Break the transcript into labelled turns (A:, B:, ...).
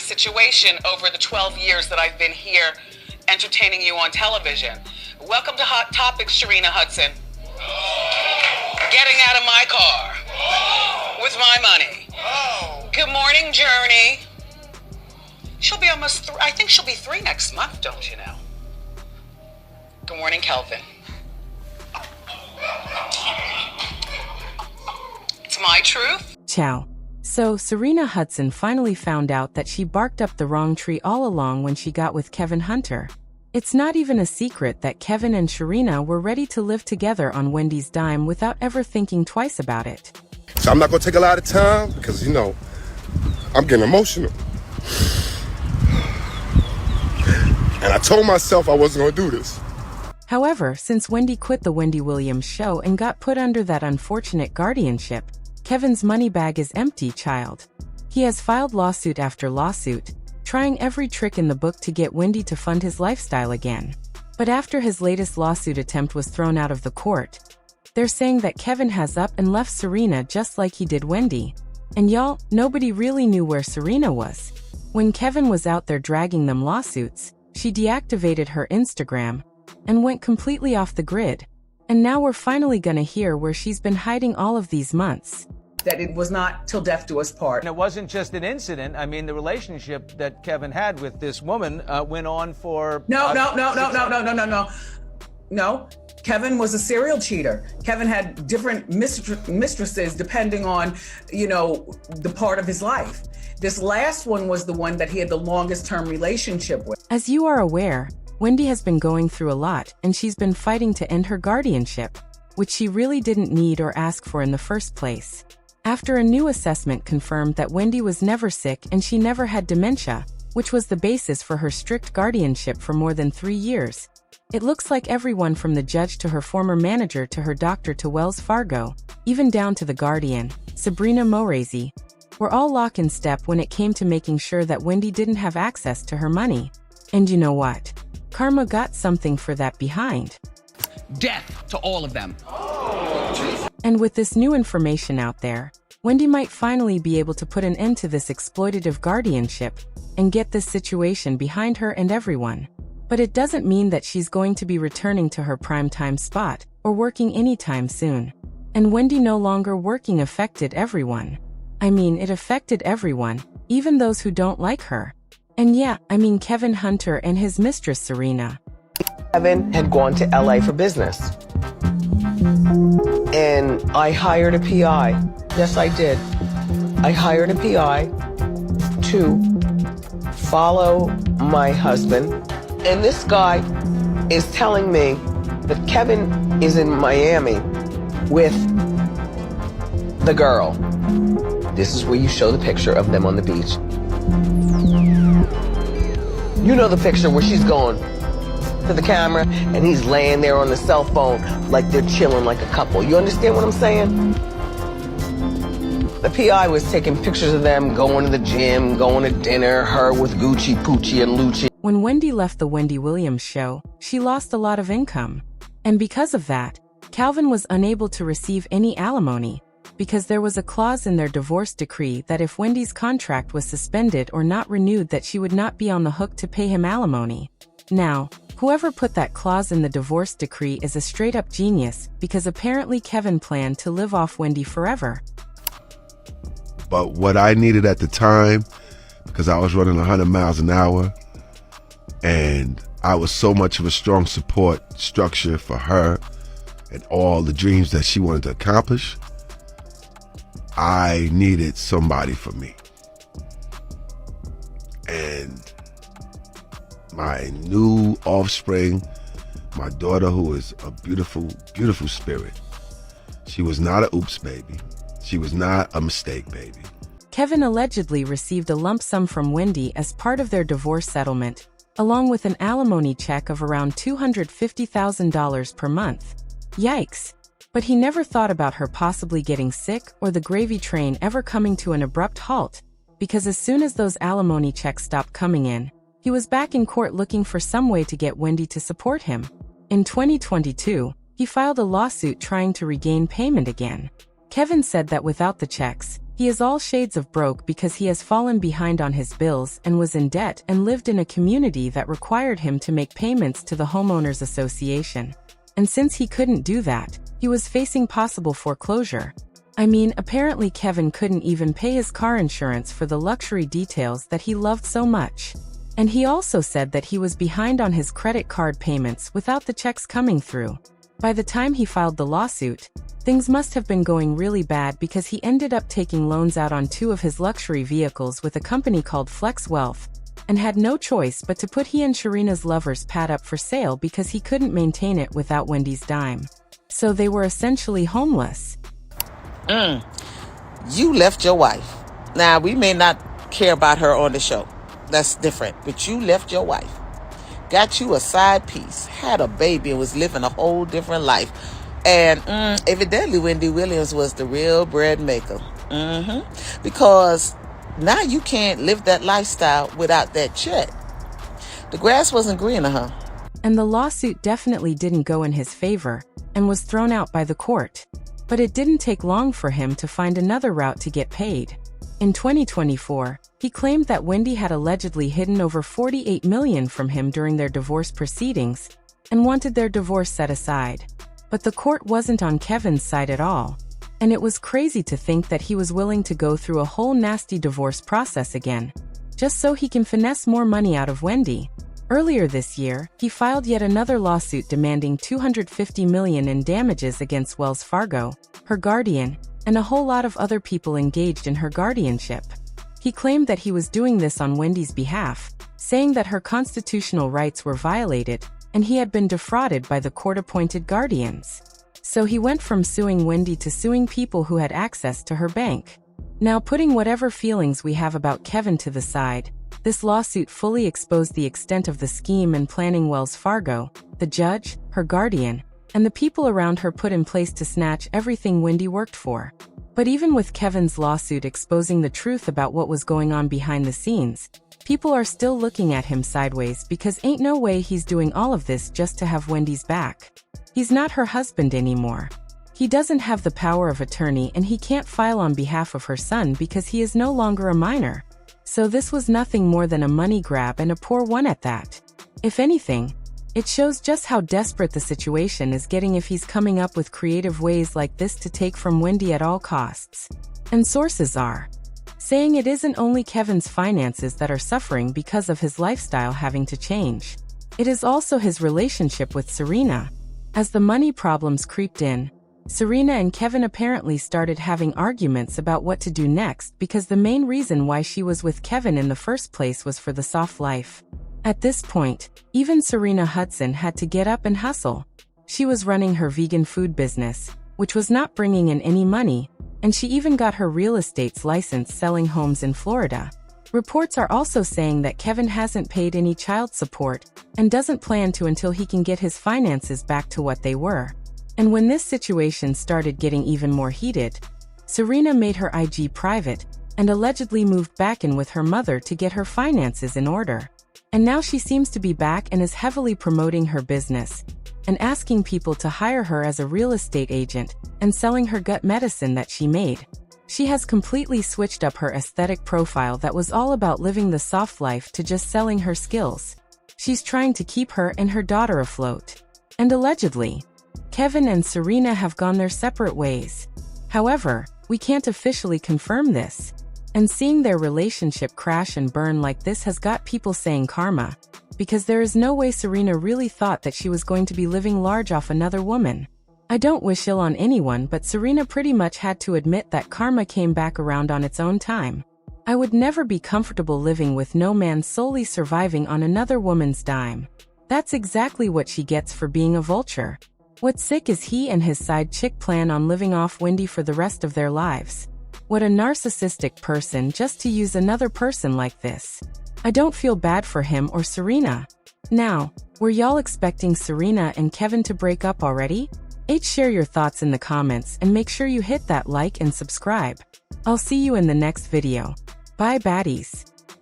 A: situation over the 12 years that I've been here entertaining you on television. Welcome to Hot Topics, Sharina Hudson. Getting out of my car with my money. Good morning, Journey. She'll be almost, I think she'll be 3 next month, don't you know? Good morning, Kelvin. It's my truth.
B: Ciao. So, Sharina Hudson finally found out that she barked up the wrong tree all along when she got with Kevin Hunter. It's not even a secret that Kevin and Sharina were ready to live together on Wendy's dime without ever thinking twice about it.
C: So I'm not going to take a lot of time because, you know, I'm getting emotional. And I told myself I wasn't going to do this.
B: However, since Wendy quit the Wendy Williams show and got put under that unfortunate guardianship, Kevin's money bag is empty, child. He has filed lawsuit after lawsuit, trying every trick in the book to get Wendy to fund his lifestyle again. But after his latest lawsuit attempt was thrown out of the court, they're saying that Kevin has up and left Sharina just like he did Wendy. And y'all, nobody really knew where Sharina was. When Kevin was out there dragging them lawsuits, she deactivated her Instagram and went completely off the grid. And now we're finally gonna hear where she's been hiding all of these months.
D: That it was not till death do us part.
E: And it wasn't just an incident. I mean, the relationship that Kevin had with this woman went on for...
D: No. Kevin was a serial cheater. Kevin had different mistresses depending on, you know, the part of his life. This last one was the one that he had the longest term relationship with.
B: As you are aware, Wendy has been going through a lot, and she's been fighting to end her guardianship, which she really didn't need or ask for in the first place. After a new assessment confirmed that Wendy was never sick and she never had dementia, which was the basis for her strict guardianship for more than 3 years. It looks like everyone from the judge to her former manager to her doctor to Wells Fargo, even down to the guardian, Sabrina Morazi, were all lock in step when it came to making sure that Wendy didn't have access to her money. And you know what? Karma got something for that behind.
F: Death to all of them.
B: And with this new information out there, Wendy might finally be able to put an end to this exploitative guardianship and get this situation behind her and everyone. But it doesn't mean that she's going to be returning to her primetime spot or working anytime soon. And Wendy no longer working affected everyone. I mean, it affected everyone, even those who don't like her. And yeah, I mean Kevin Hunter and his mistress Sharina.
G: Kevin had gone to LA for business. And I hired a PI. Yes, I did. I hired a PI to follow my husband. And this guy is telling me that Kevin is in Miami with the girl. This is where you show the picture of them on the beach. You know the picture where she's going to the camera and he's laying there on the cell phone like they're chilling like a couple. You understand what I'm saying? The PI was taking pictures of them going to the gym, going to dinner, her with Gucci, Poochie, and Lucci.
B: When Wendy left the Wendy Williams show, she lost a lot of income. And because of that, Calvin was unable to receive any alimony, because there was a clause in their divorce decree that if Wendy's contract was suspended or not renewed, that she would not be on the hook to pay him alimony. Now, whoever put that clause in the divorce decree is a straight-up genius, because apparently Kevin planned to live off Wendy forever.
C: But what I needed at the time, because I was running 100 miles an hour, and I was so much of a strong support structure for her and all the dreams that she wanted to accomplish, I needed somebody for me. And my new offspring, my daughter, who is a beautiful, beautiful spirit, she was not a oops baby. She was not a mistake baby.
B: Kevin allegedly received a lump sum from Wendy as part of their divorce settlement, along with an alimony check of around $250,000 per month. Yikes. But he never thought about her possibly getting sick or the gravy train ever coming to an abrupt halt, because as soon as those alimony checks stopped coming in, he was back in court looking for some way to get Wendy to support him. In 2022, he filed a lawsuit trying to regain payment again. Kevin said that without the checks, He is all shades of broke because he has fallen behind on his bills and was in debt and lived in a community that required him to make payments to the homeowners association. And since he couldn't do that, he was facing possible foreclosure. I mean, apparently Kevin couldn't even pay his car insurance for the luxury details that he loved so much. And he also said that he was behind on his credit card payments without the checks coming through. By the time he filed the lawsuit, things must have been going really bad because he ended up taking loans out on 2 of his luxury vehicles with a company called Flex Wealth, and had no choice but to put he and Sharina's lover's pad up for sale because he couldn't maintain it without Wendy's dime. So they were essentially homeless.
G: You left your wife. Now, we may not care about her on the show. That's different. But you left your wife. Got you a side piece. Had a baby and was living a whole different life. And evidently Wendy Williams was the real bread maker. Because now you can't live that lifestyle without that check. The grass wasn't greener, huh?
B: And the lawsuit definitely didn't go in his favor and was thrown out by the court. But it didn't take long for him to find another route to get paid. In 2024, he claimed that Wendy had allegedly hidden over $48 million from him during their divorce proceedings and wanted their divorce set aside. But the court wasn't on Kevin's side at all. And it was crazy to think that he was willing to go through a whole nasty divorce process again, just so he can finesse more money out of Wendy. Earlier this year, he filed yet another lawsuit demanding $250 million in damages against Wells Fargo, her guardian, and a whole lot of other people engaged in her guardianship. He claimed that he was doing this on Wendy's behalf, saying that her constitutional rights were violated, and he had been defrauded by the court-appointed guardians. So he went from suing Wendy to suing people who had access to her bank. Now, putting whatever feelings we have about Kevin to the side, this lawsuit fully exposed the extent of the scheme and planning Wells Fargo, the judge, her guardian, and the people around her put in place to snatch everything Wendy worked for. But even with Kevin's lawsuit exposing the truth about what was going on behind the scenes, people are still looking at him sideways because ain't no way he's doing all of this just to have Wendy's back. He's not her husband anymore. He doesn't have the power of attorney and he can't file on behalf of her son because he is no longer a minor. So this was nothing more than a money grab, and a poor one at that. If anything, it shows just how desperate the situation is getting if he's coming up with creative ways like this to take from Wendy at all costs. And sources are saying it isn't only Kevin's finances that are suffering because of his lifestyle having to change. It is also his relationship with Sharina. As the money problems creeped in, Sharina and Kevin apparently started having arguments about what to do next because the main reason why she was with Kevin in the first place was for the soft life. At this point, even Sharina Hudson had to get up and hustle. She was running her vegan food business, which was not bringing in any money, and she even got her real estate's license selling homes in Florida. Reports are also saying that Kevin hasn't paid any child support and doesn't plan to until he can get his finances back to what they were. And when this situation started getting even more heated, Sharina made her IG private and allegedly moved back in with her mother to get her finances in order. And now she seems to be back and is heavily promoting her business and asking people to hire her as a real estate agent and selling her gut medicine that she made. She has completely switched up her aesthetic profile that was all about living the soft life to just selling her skills. She's trying to keep her and her daughter afloat. And allegedly, Kevin and Sharina have gone their separate ways. However, we can't officially confirm this. And seeing their relationship crash and burn like this has got people saying karma, because there is no way Sharina really thought that she was going to be living large off another woman. I don't wish ill on anyone, but Sharina pretty much had to admit that karma came back around on its own time. I would never be comfortable living with no man solely surviving on another woman's dime. That's exactly what she gets for being a vulture. What's sick is he and his side chick plan on living off Wendy for the rest of their lives. What a narcissistic person just to use another person like this. I don't feel bad for him or Sharina. Now, were y'all expecting Sharina and Kevin to break up already? Share your thoughts in the comments and make sure you hit that like and subscribe. I'll see you in the next video. Bye baddies.